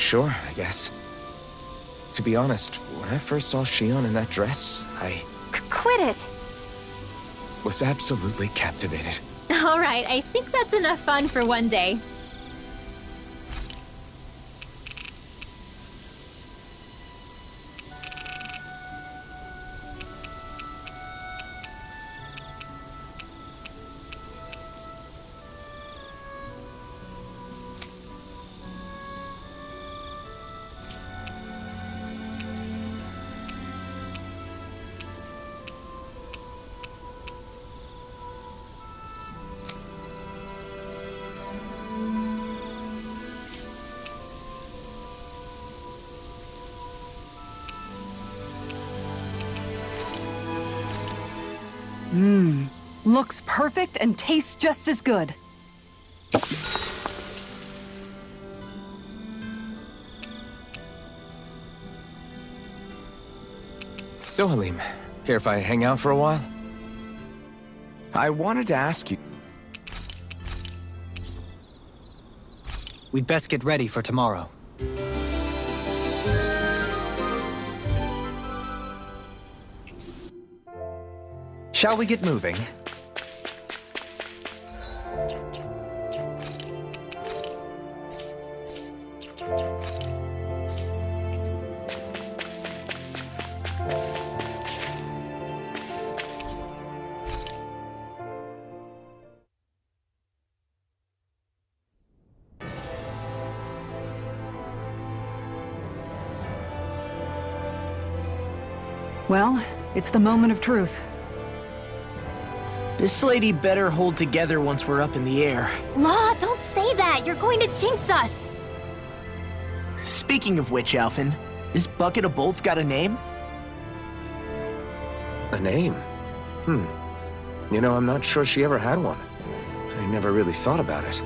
Sure, I guess. To be honest, when I first saw Shion in that dress, I Quit it! was absolutely captivated. Alright, I think that's enough fun for one day. Looks perfect and tastes just as good. So, Halim, care if I hang out for a while? I wanted to ask you... We'd best get ready for tomorrow. Shall we get moving? Well, it's the moment of truth. This lady better hold together once we're up in the air. Law, don't say that! You're going to jinx us! Speaking of which, Alphen, this bucket of bolts got a name? A name? You know, I'm not sure she ever had one. I never really thought about it.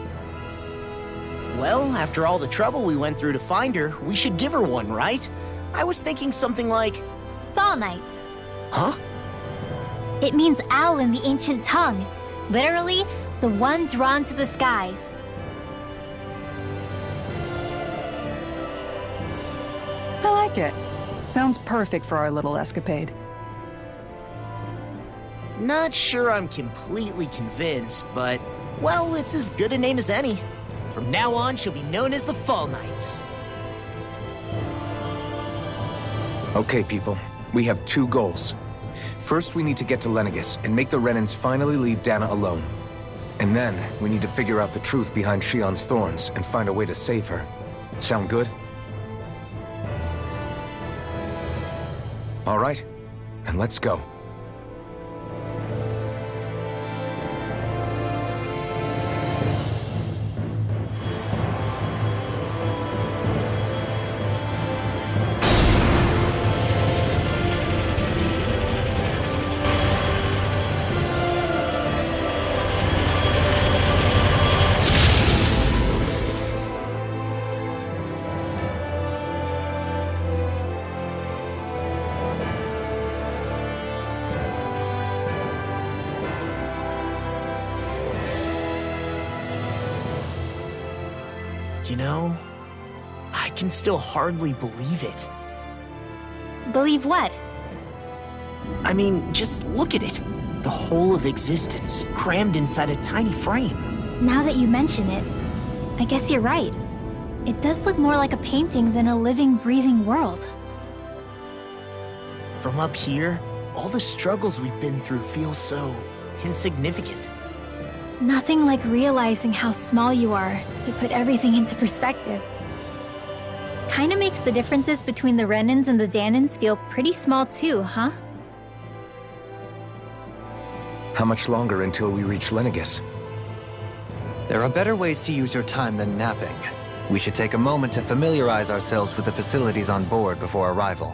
Well, after all the trouble we went through to find her, we should give her one, right? I was thinking something like... Fall Knights. Huh? It means owl in the ancient tongue. Literally, the one drawn to the skies. I like it. Sounds perfect for our little escapade. Not sure I'm completely convinced, but... well, it's as good a name as any. From now on, she'll be known as the Fall Knights. Okay, people. We have two goals. First, we need to get to Lenegis and make the Renans finally leave Dana alone. And then, we need to figure out the truth behind Shion's thorns and find a way to save her. Sound good? All right, then let's go. You know, I can still hardly believe it. Believe what? I mean, just look at it. The whole of existence, crammed inside a tiny frame. Now that you mention it, I guess you're right. It does look more like a painting than a living, breathing world. From up here, all the struggles we've been through feel so insignificant. Nothing like realizing how small you are to put everything into perspective. Kinda makes the differences between the Renans and the Danans feel pretty small too, huh? How much longer until we reach Lenegis? There are better ways to use your time than napping. We should take a moment to familiarize ourselves with the facilities on board before arrival.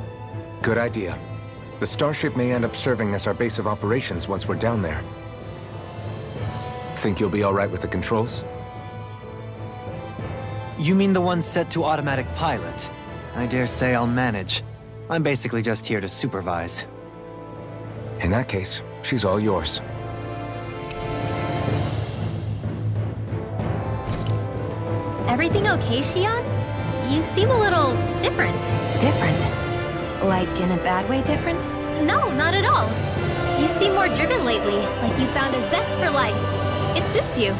Good idea. The starship may end up serving as our base of operations once we're down there. Think you'll be all right with the controls? You mean the one set to automatic pilot? I dare say I'll manage. I'm basically just here to supervise. In that case, she's all yours. Everything okay, Shion? You seem a little different. Different? Like in a bad way different? No, not at all. You seem more driven lately, like you found a zest for life. It suits you.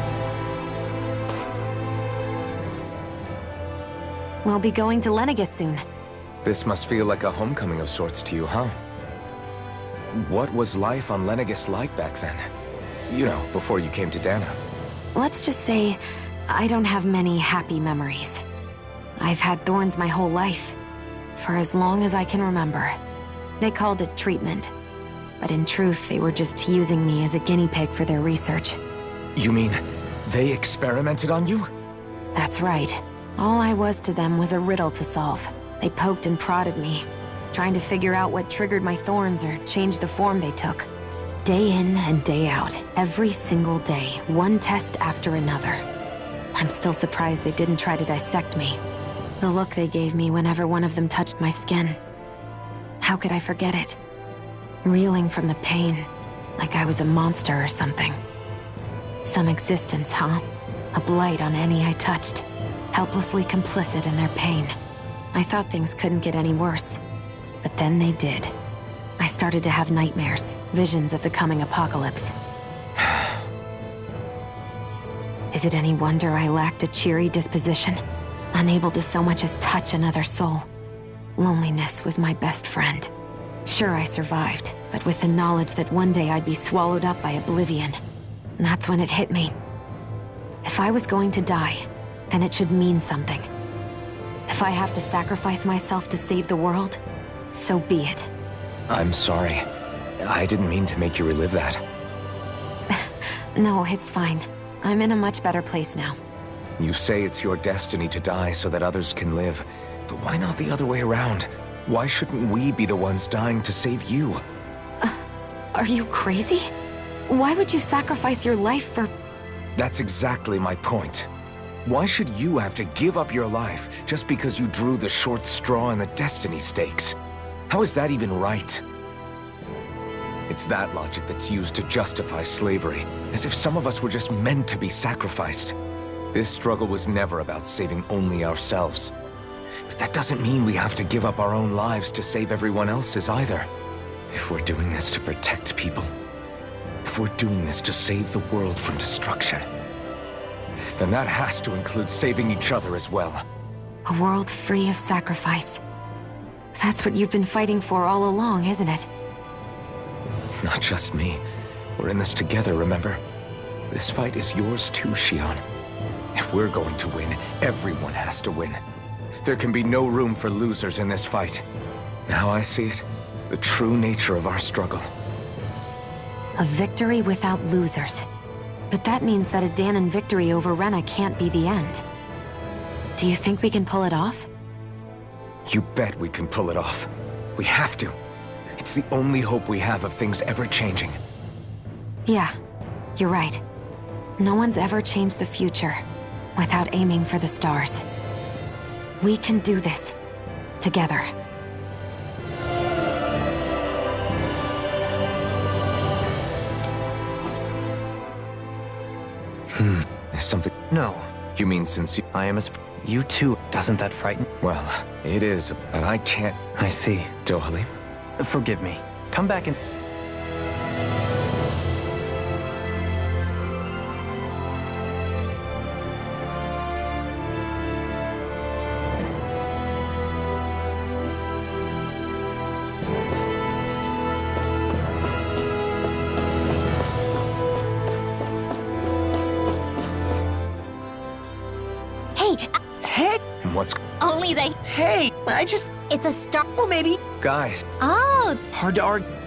We'll be going to Lenegis soon. This must feel like a homecoming of sorts to you, huh? What was life on Lenegis like back then? You know, before you came to Dana. Let's just say, I don't have many happy memories. I've had thorns my whole life, for as long as I can remember. They called it treatment, but in truth, they were just using me as a guinea pig for their research. You mean, they experimented on you? That's right. All I was to them was a riddle to solve. They poked and prodded me, trying to figure out what triggered my thorns or changed the form they took. Day in and day out, every single day, one test after another. I'm still surprised they didn't try to dissect me. The look they gave me whenever one of them touched my skin. How could I forget it? Reeling from the pain, like I was a monster or something. Some existence, huh? A blight on any I touched. Helplessly complicit in their pain. I thought things couldn't get any worse. But then they did. I started to have nightmares, visions of the coming apocalypse. Is it any wonder I lacked a cheery disposition? Unable to so much as touch another soul. Loneliness was my best friend. Sure, I survived, but with the knowledge that one day I'd be swallowed up by oblivion. That's when it hit me. If I was going to die, then it should mean something. If I have to sacrifice myself to save the world, so be it. I'm sorry. I didn't mean to make you relive that. No, it's fine. I'm in a much better place now. You say it's your destiny to die so that others can live. But why not the other way around? Why shouldn't we be the ones dying to save you? Are you crazy? Why would you sacrifice your life for... That's exactly my point. Why should you have to give up your life just because you drew the short straw in the destiny stakes? How is that even right? It's that logic that's used to justify slavery, as if some of us were just meant to be sacrificed. This struggle was never about saving only ourselves. But that doesn't mean we have to give up our own lives to save everyone else's either. If we're doing this to protect people, if we're doing this to save the world from destruction, then that has to include saving each other as well. A world free of sacrifice. That's what you've been fighting for all along, isn't it? Not just me. We're in this together, remember? This fight is yours too, Xion. If we're going to win, everyone has to win. There can be no room for losers in this fight. Now I see it. The true nature of our struggle. A victory without losers. But that means that a Danon victory over Rena can't be the end. Do you think we can pull it off? You bet we can pull it off. We have to. It's the only hope we have of things ever changing. Yeah, you're right. No one's ever changed the future without aiming for the stars. We can do this. Together. Something... No. You mean since you... I am as... You too. Doesn't that frighten? Well, it is, but I can't... I see. Dohalim? Forgive me. Come back and... Hey, What's... only they... Hey, I just... It's a star... Well, maybe. Guys, Oh, Hard to argue.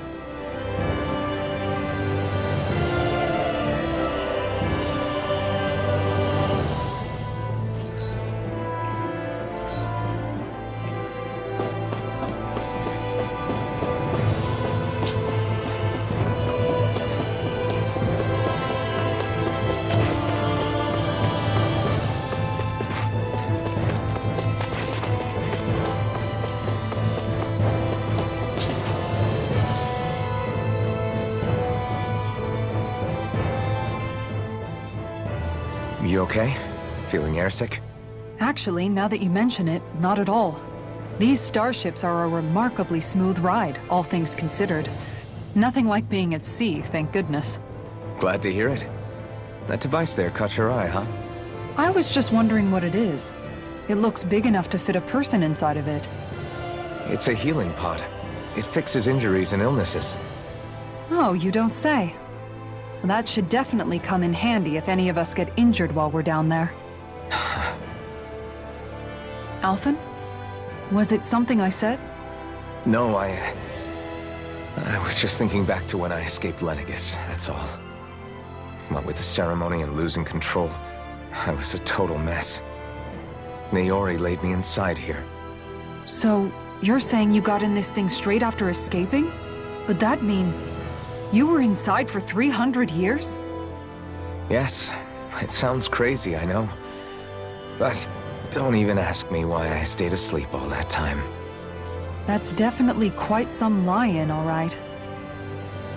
you okay? Feeling airsick? Actually, now that you mention it, not at all. These starships are a remarkably smooth ride, all things considered. Nothing like being at sea, thank goodness. Glad to hear it. That device there caught your eye, huh? I was just wondering what it is. It looks big enough to fit a person inside of it. It's a healing pod. It fixes injuries and illnesses. Oh, you don't say. Well, that should definitely come in handy if any of us get injured while we're down there. Alphen? Was it something I said? No, I was just thinking back to when I escaped Lenegis, that's all. What with the ceremony and losing control, I was a total mess. Naori laid me inside here. So, you're saying you got in this thing straight after escaping? Would that mean you were inside for 300 years? Yes, it sounds crazy, I know. But don't even ask me why I stayed asleep all that time. That's definitely quite some lie-in, all right.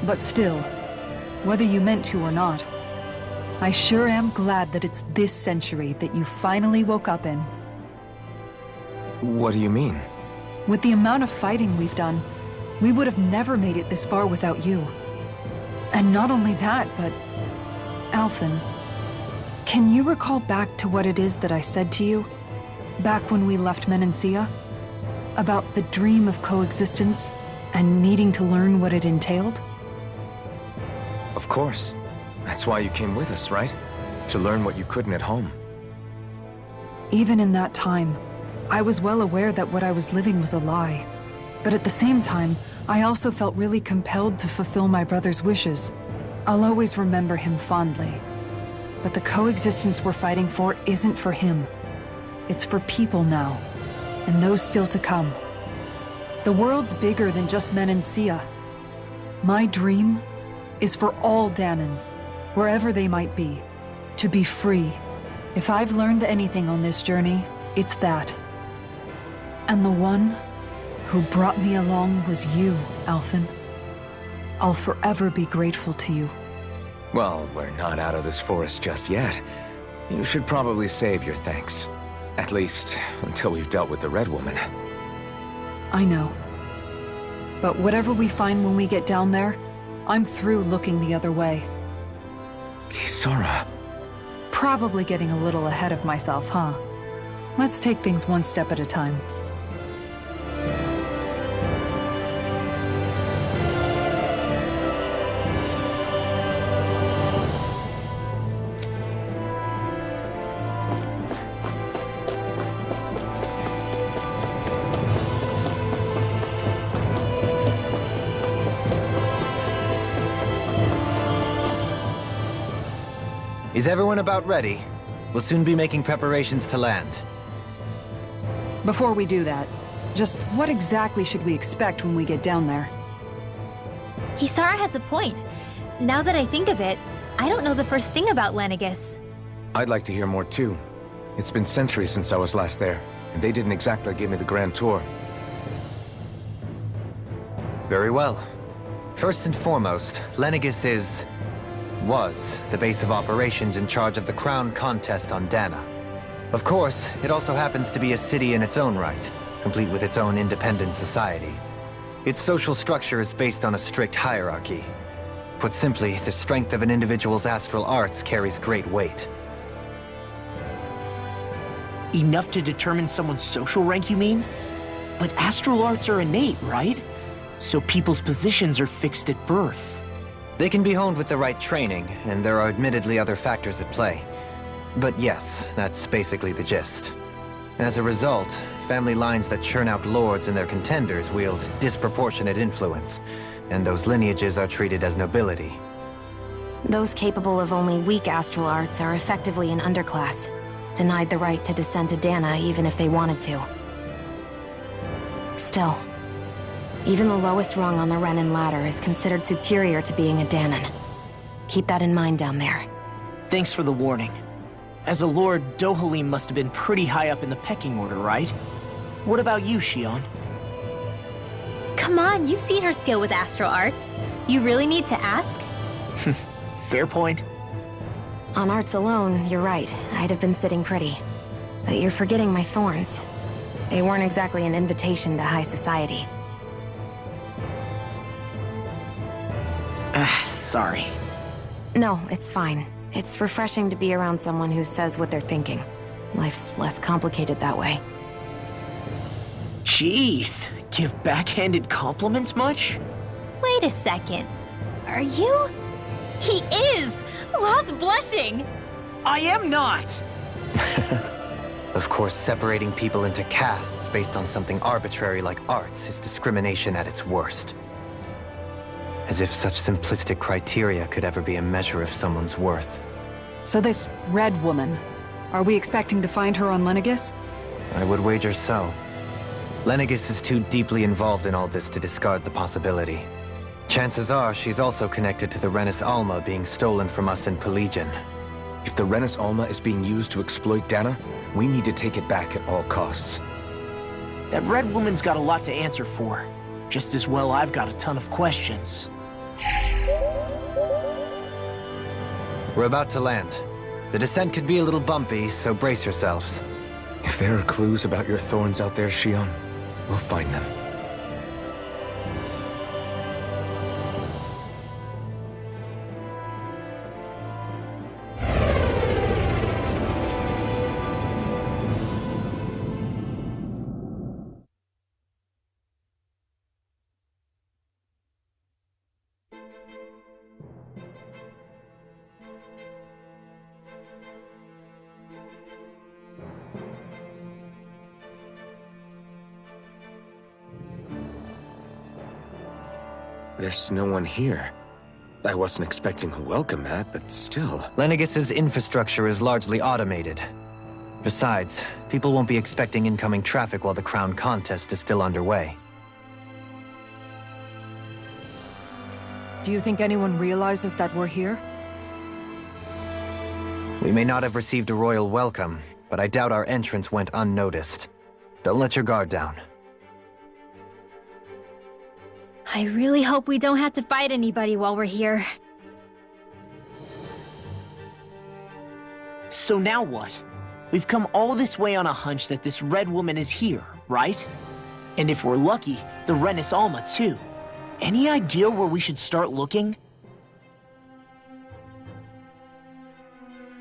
But still, whether you meant to or not, I sure am glad that it's this century that you finally woke up in. What do you mean? With the amount of fighting we've done, we would have never made it this far without you. And not only that, but... Alphen, can you recall back to what it is that I said to you? Back when we left Menancia? About the dream of coexistence and needing to learn what it entailed? Of course. That's why you came with us, right? To learn what you couldn't at home. Even in that time, I was well aware that what I was living was a lie. But at the same time, I also felt really compelled to fulfill my brother's wishes. I'll always remember him fondly. But the coexistence we're fighting for isn't for him. It's for people now, and those still to come. The world's bigger than just Menancia. My dream is for all Danans, wherever they might be, to be free. If I've learned anything on this journey, it's that. And the one who brought me along was you, Alphen. I'll forever be grateful to you. Well, we're not out of this forest just yet. You should probably save your thanks. At least, until we've dealt with the Red Woman. I know. But whatever we find when we get down there, I'm through looking the other way. Kisara. Probably getting a little ahead of myself, huh? Let's take things one step at a time. Is everyone about ready? We'll soon be making preparations to land. Before we do that, just what exactly should we expect when we get down there? Kisara has a point. Now that I think of it, I don't know the first thing about Lenegis. I'd like to hear more too. It's been centuries since I was last there, and they didn't exactly give me the grand tour. Very well. First and foremost, Lenegis was the base of operations in charge of the crown contest on Dana. Of course, it also happens to be a city in its own right, complete with its own independent society. Its social structure is based on a strict hierarchy. Put simply, the strength of an individual's astral arts carries great weight. Enough to determine someone's social rank, you mean? But astral arts are innate, right? So people's positions are fixed at birth. They can be honed with the right training, and there are admittedly other factors at play. But yes, that's basically the gist. As a result, family lines that churn out lords and their contenders wield disproportionate influence, and those lineages are treated as nobility. Those capable of only weak astral arts are effectively an underclass, denied the right to descend to Dana even if they wanted to. Still, even the lowest rung on the Renin ladder is considered superior to being a Danan. Keep that in mind down there. Thanks for the warning. As a lord, Dohalim must have been pretty high up in the pecking order, right? What about you, Shion? Come on, you've seen her skill with astral arts. You really need to ask? Fair point. On arts alone, you're right. I'd have been sitting pretty. But you're forgetting my thorns. They weren't exactly an invitation to high society. Sorry. No, it's fine. It's refreshing to be around someone who says what they're thinking. Life's less complicated that way. Jeez, give backhanded compliments much? Wait a second. Are you? He is! Lost blushing! I am not! Of course, separating people into castes based on something arbitrary like arts is discrimination at its worst. As if such simplistic criteria could ever be a measure of someone's worth. So this red woman, are we expecting to find her on Lenegis? I would wager so. Lenegis is too deeply involved in all this to discard the possibility. Chances are she's also connected to the Renis Alma being stolen from us in Pelagian. If the Renis Alma is being used to exploit Dana, we need to take it back at all costs. That red woman's got a lot to answer for. Just as well I've got a ton of questions. We're about to land. The descent could be a little bumpy, so brace yourselves. If there are clues about your thorns out there, Shion, we'll find them. There's no one here. I wasn't expecting a welcome mat, but still. Lenegis's infrastructure is largely automated. Besides, people won't be expecting incoming traffic while the crown contest is still underway. Do you think anyone realizes that we're here? We may not have received a royal welcome, but I doubt our entrance went unnoticed. Don't let your guard down. I really hope we don't have to fight anybody while we're here. So now what? We've come all this way on a hunch that this red woman is here, right? And if we're lucky, the Renis Alma too. Any idea where we should start looking?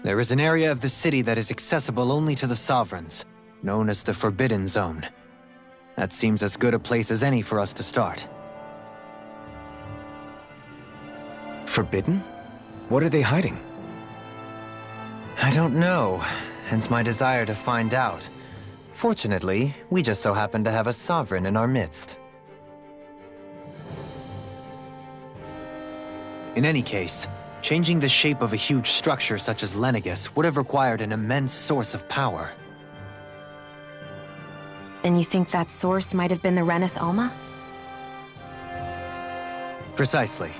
There is an area of the city that is accessible only to the Sovereigns, known as the Forbidden Zone. That seems as good a place as any for us to start. Forbidden? What are they hiding? I don't know, hence my desire to find out. Fortunately, we just so happen to have a Sovereign in our midst. In any case, changing the shape of a huge structure such as Lenegis would have required an immense source of power. Then you think that source might have been the Renis Alma? Precisely.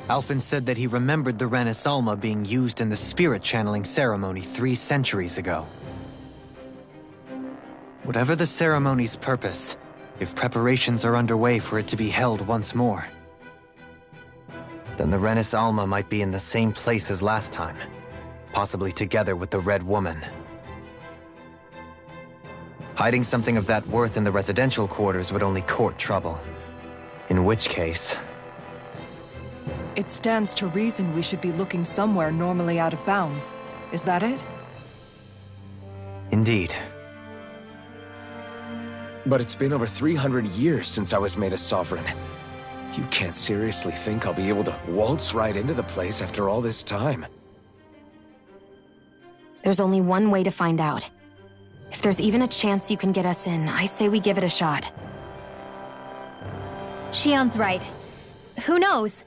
Alphen said that he remembered the Renis Alma being used in the spirit channeling ceremony 3 centuries ago. Whatever the ceremony's purpose, if preparations are underway for it to be held once more, then the Renis Alma might be in the same place as last time, possibly together with the Red Woman. Hiding something of that worth in the residential quarters would only court trouble. In which case... It stands to reason we should be looking somewhere normally out of bounds. Is that it? Indeed. But it's been over 300 years since I was made a Sovereign. You can't seriously think I'll be able to waltz right into the place after all this time. There's only one way to find out. If there's even a chance you can get us in, I say we give it a shot. Shion's right. Who knows?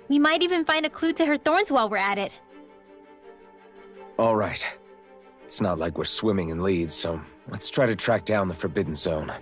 We might even find a clue to her thorns while we're at it. All right. It's not like we're swimming in leads, so let's try to track down the Forbidden Zone.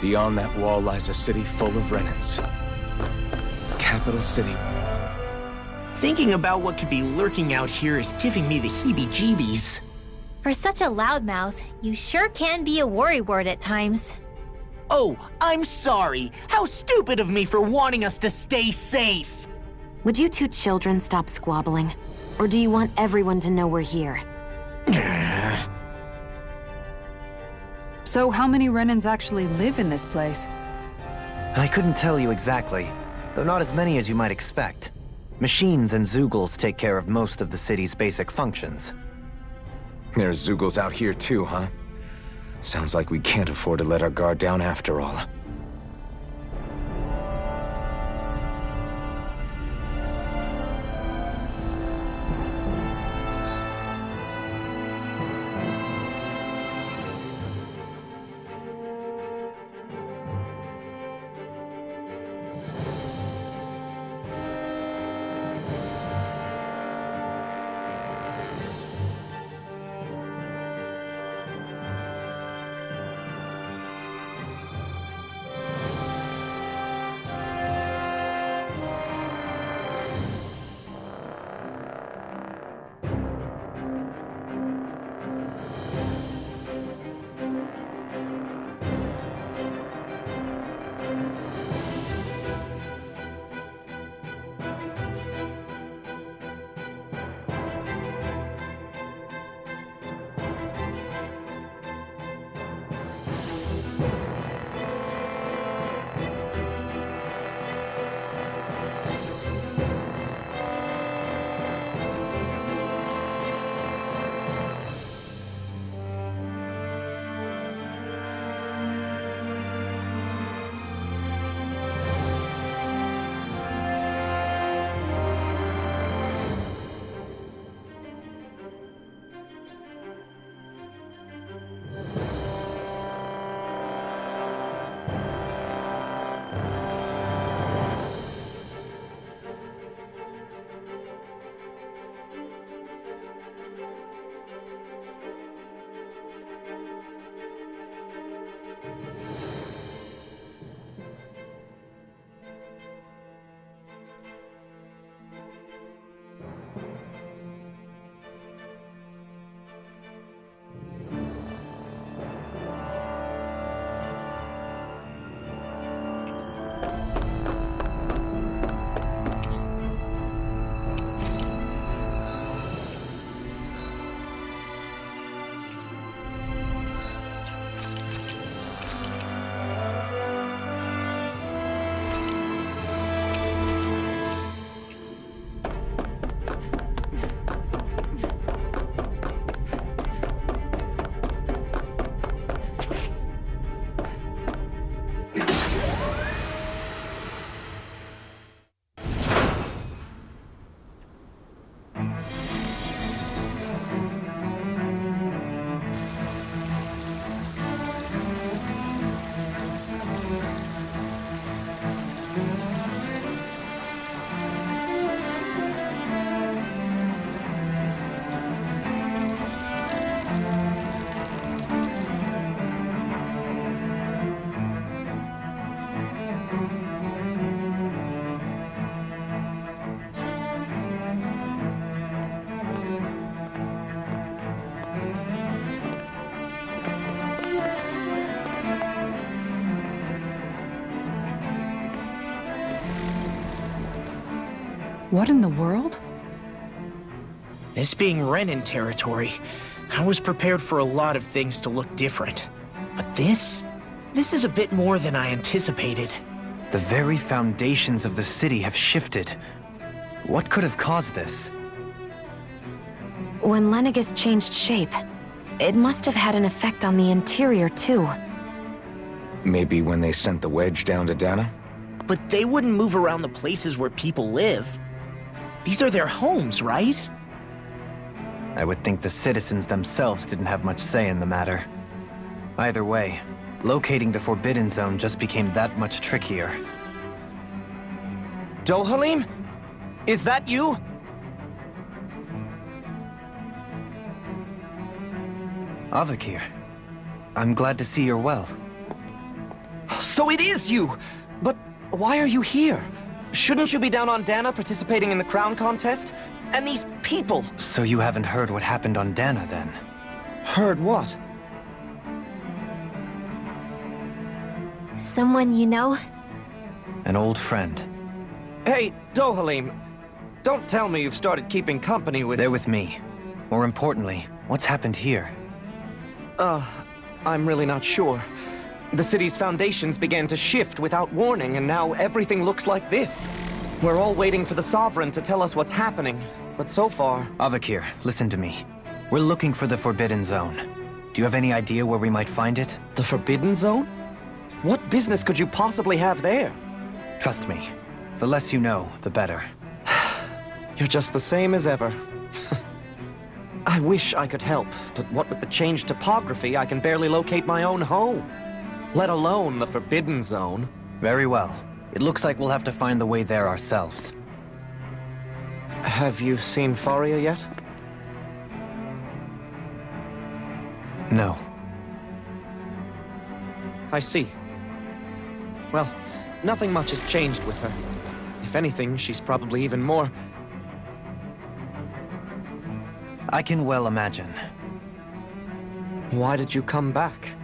Beyond that wall lies a city full of Renans. The capital city. Thinking about what could be lurking out here is giving me the heebie-jeebies. For such a loudmouth, you sure can be a worrywart at times. Oh, I'm sorry. How stupid of me for wanting us to stay safe. Would you two children stop squabbling? Or do you want everyone to know we're here? So how many Renans actually live in this place? I couldn't tell you exactly, though not as many as you might expect. Machines and Zeugles take care of most of the city's basic functions. There's Zeugles out here too, huh? Sounds like we can't afford to let our guard down after all. What in the world? This being Renan territory, I was prepared for a lot of things to look different. But this is a bit more than I anticipated. The very foundations of the city have shifted. What could have caused this? When Lenegis changed shape, it must have had an effect on the interior too. Maybe when they sent the wedge down to Dana? But they wouldn't move around the places where people live. These are their homes, right? I would think the citizens themselves didn't have much say in the matter. Either way, locating the Forbidden Zone just became that much trickier. Dohalim? Is that you? Avakir, I'm glad to see you're well. So it is you! But why are you here? Shouldn't you be down on Dana participating in the crown contest? And these people! So you haven't heard what happened on Dana, then? Heard what? Someone you know? An old friend. Hey, Dohalim, don't tell me you've started keeping company with... They're with me. More importantly, what's happened here? I'm really not sure. The city's foundations began to shift without warning, and now everything looks like this. We're all waiting for the Sovereign to tell us what's happening, but so far... Avakir, listen to me. We're looking for the Forbidden Zone. Do you have any idea where we might find it? The Forbidden Zone? What business could you possibly have there? Trust me. The less you know, the better. You're just the same as ever. I wish I could help, but what with the changed topography, I can barely locate my own home. Let alone the Forbidden Zone. Very well. It looks like we'll have to find the way there ourselves. Have you seen Faria yet? No. I see. Well, nothing much has changed with her. If anything, she's probably even more... I can well imagine. Why did you come back?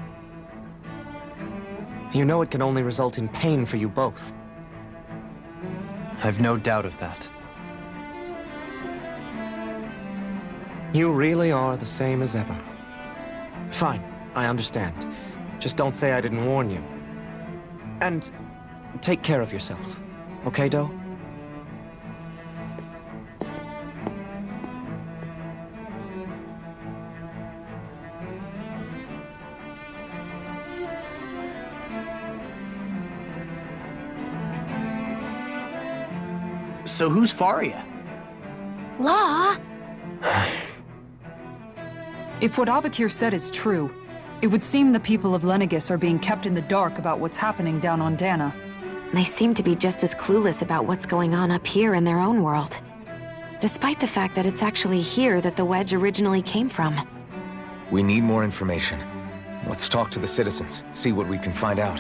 You know it can only result in pain for you both. I've no doubt of that. You really are the same as ever. Fine, I understand. Just don't say I didn't warn you. And take care of yourself. Okay, Do? So who's Faria? Law? If what Avakir said is true, it would seem the people of Lenegis are being kept in the dark about what's happening down on Dana. They seem to be just as clueless about what's going on up here in their own world. Despite the fact that it's actually here that the wedge originally came from. We need more information. Let's talk to the citizens, see what we can find out.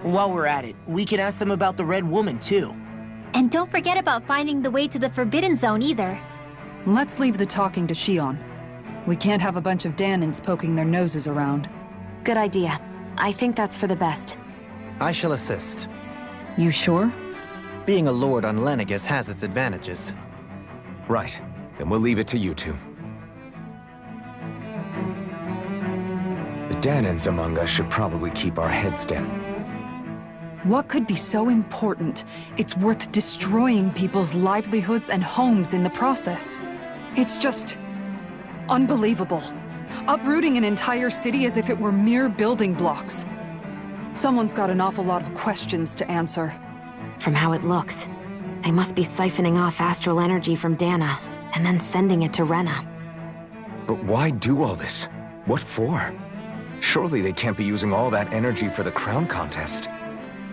While we're at it, we can ask them about the Red Woman, too. And don't forget about finding the way to the Forbidden Zone either. Let's leave the talking to Shion. We can't have a bunch of Danans poking their noses around. Good idea. I think that's for the best. I shall assist. You sure? Being a lord on Lenegis has its advantages. Right. Then we'll leave it to you two. The Danans among us should probably keep our heads down. What could be so important? It's worth destroying people's livelihoods and homes in the process. It's just... unbelievable. Uprooting an entire city as if it were mere building blocks. Someone's got an awful lot of questions to answer. From how it looks, they must be siphoning off astral energy from Dana, and then sending it to Rena. But why do all this? What for? Surely they can't be using all that energy for the crown contest.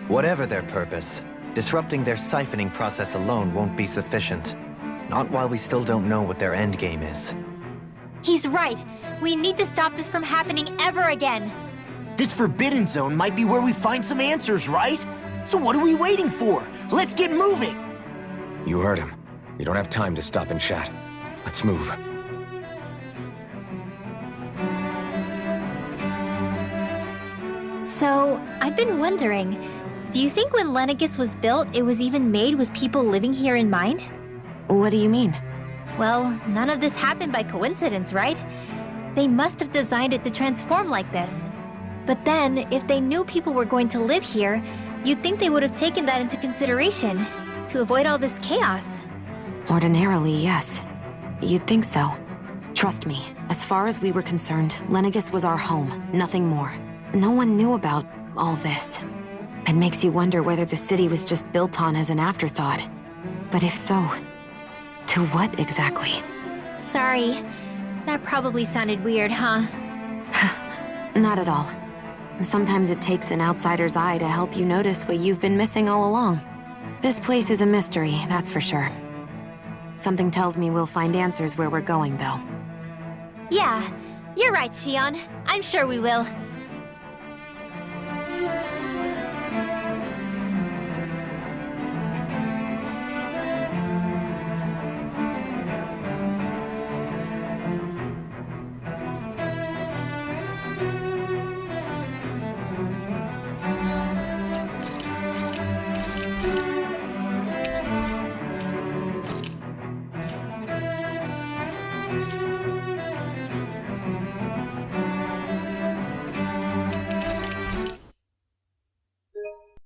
Whatever their purpose, disrupting their siphoning process alone won't be sufficient. Not while we still don't know what their endgame is. He's right. We need to stop this from happening ever again. This Forbidden Zone might be where we find some answers, right? So what are we waiting for? Let's get moving! You heard him. We don't have time to stop and chat. Let's move. So, I've been wondering, do you think when Lenegis was built, it was even made with people living here in mind? What do you mean? Well, none of this happened by coincidence, right? They must have designed it to transform like this. But then, if they knew people were going to live here, you'd think they would have taken that into consideration, to avoid all this chaos. Ordinarily, yes. You'd think so. Trust me, as far as we were concerned, Lenegis was our home, nothing more. No one knew about all this. It makes you wonder whether the city was just built on as an afterthought. But if so, to what exactly? Sorry. That probably sounded weird, huh? Not at all. Sometimes it takes an outsider's eye to help you notice what you've been missing all along. This place is a mystery, that's for sure. Something tells me we'll find answers where we're going, though. Yeah, you're right, Shion. I'm sure we will.